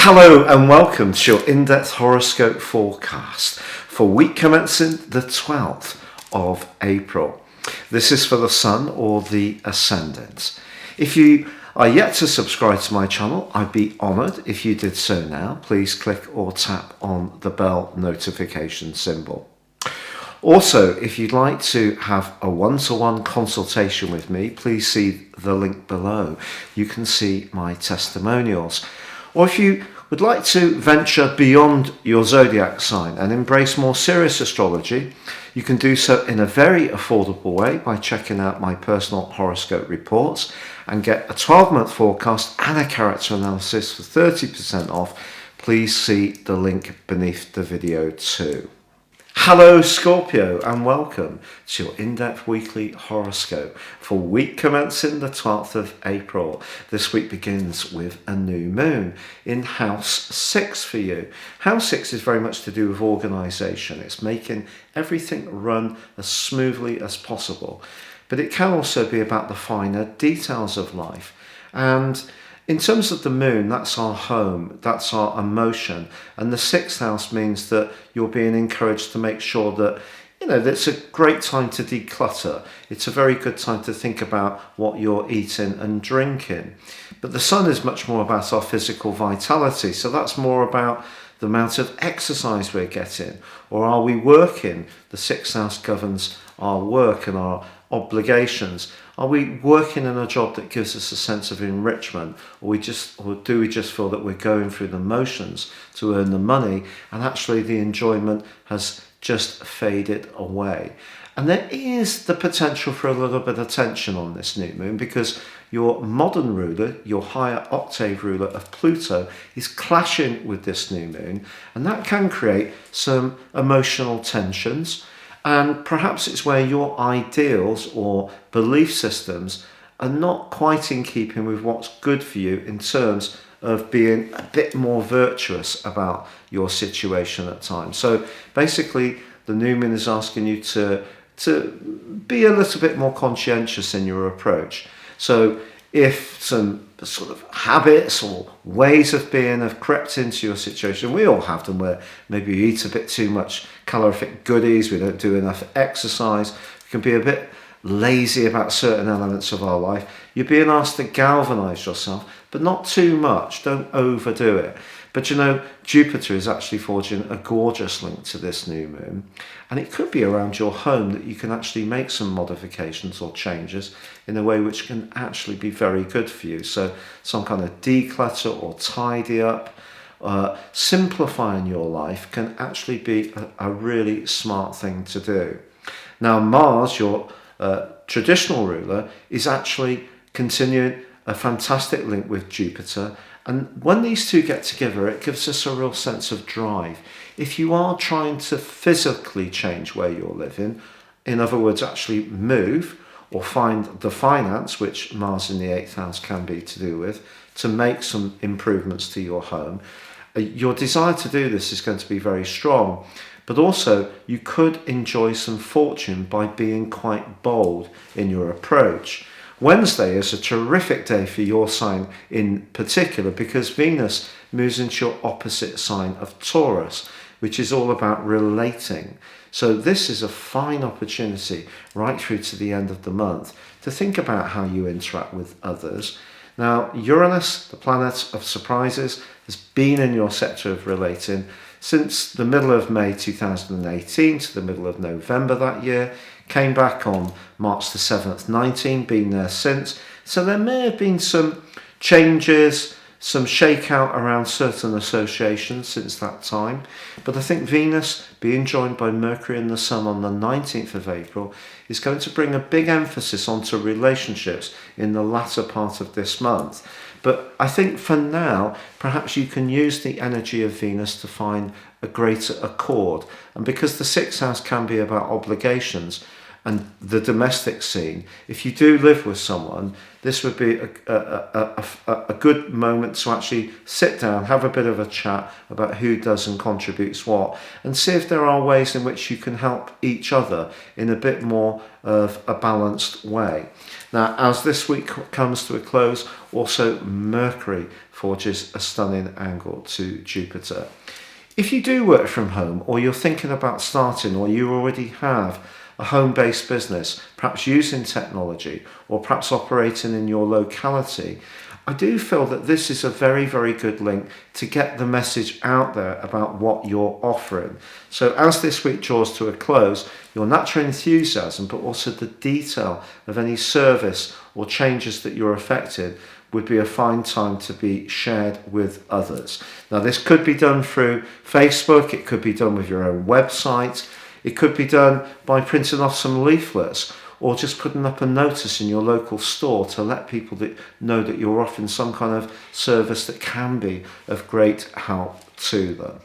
Hello and welcome to your in-depth horoscope forecast for week commencing the 12th of April. This is for the Sun or the Ascendant. If you are yet to subscribe to my channel, I'd be honoured if you did so now. Please click or tap on the bell notification symbol. Also, if you'd like to have a one-to-one consultation with me, please see the link below. You can see my testimonials. Or if you would like to venture beyond your zodiac sign and embrace more serious astrology, you can do so in a very affordable way by checking out my personal horoscope reports and get a 12-month forecast and a character analysis for 30% off. Please see the link beneath the video too. Hello Scorpio and welcome to your in-depth weekly horoscope for week commencing the 12th of April. This week begins with a new moon in house 6 for you. House 6 is very much to do with organisation. It's making everything run as smoothly as possible. But it can also be about the finer details of life. And in terms of the moon, that's our home, that's our emotion. And the 6th house means that you're being encouraged to make sure that, it's a great time to declutter. It's a very good time to think about what you're eating and drinking. But the sun is much more about our physical vitality. So that's more about the amount of exercise we're getting. Or are we working? The 6th house governs our work and our obligations. Are we working in a job that gives us a sense of enrichment, or do we just feel that we're going through the motions to earn the money and actually the enjoyment has just faded away? And there is the potential for a little bit of tension on this new moon because your modern ruler, your higher octave ruler of Pluto, is clashing with this new moon, and that can create some emotional tensions. And perhaps it's where your ideals or belief systems are not quite in keeping with what's good for you in terms of being a bit more virtuous about your situation at times. So basically, the new moon is asking you to be a little bit more conscientious in your approach. So if some sort of habits or ways of being have crept into your situation, we all have them, where maybe you eat a bit too much calorific goodies, we don't do enough exercise, we can be a bit lazy about certain elements of our life. You're being asked to galvanize yourself, but not too much, don't overdo it. But Jupiter is actually forging a gorgeous link to this new moon, and it could be around your home that you can actually make some modifications or changes in a way which can actually be very good for you. So some kind of declutter or tidy up, simplifying your life can actually be a really smart thing to do. Now Mars, your traditional ruler, is actually continuing a fantastic link with Jupiter. And when these two get together, it gives us a real sense of drive. If you are trying to physically change where you're living, in other words, actually move or find the finance, which Mars in the 8th house can be to do with, to make some improvements to your home, your desire to do this is going to be very strong. But also, you could enjoy some fortune by being quite bold in your approach. Wednesday is a terrific day for your sign in particular because Venus moves into your opposite sign of Taurus, which is all about relating. So this is a fine opportunity right through to the end of the month to think about how you interact with others. Now, Uranus, the planet of surprises, has been in your sector of relating since the middle of May 2018 to the middle of November that year, came back on March the 7th, 19, been there since. So there may have been some changes, some shakeout around certain associations since that time. But I think Venus, being joined by Mercury and the Sun on the 19th of April, is going to bring a big emphasis onto relationships in the latter part of this month. But I think for now, perhaps you can use the energy of Venus to find a greater accord. And because the 6th house can be about obligations, and the domestic scene. If you do live with someone, this would be a good moment to actually sit down, have a bit of a chat about who does and contributes what, and see if there are ways in which you can help each other in a bit more of a balanced way. Now, as this week comes to a close, also Mercury forges a stunning angle to Jupiter. If you do work from home, or you're thinking about starting, or you already have a home-based business, perhaps using technology, or perhaps operating in your locality, I do feel that this is a very, very good link to get the message out there about what you're offering. So as this week draws to a close, your natural enthusiasm, but also the detail of any service or changes that you're affected, would be a fine time to be shared with others. Now, this could be done through Facebook, it could be done with your own website, it could be done by printing off some leaflets, or just putting up a notice in your local store to let people know that you're offering some kind of service that can be of great help to them.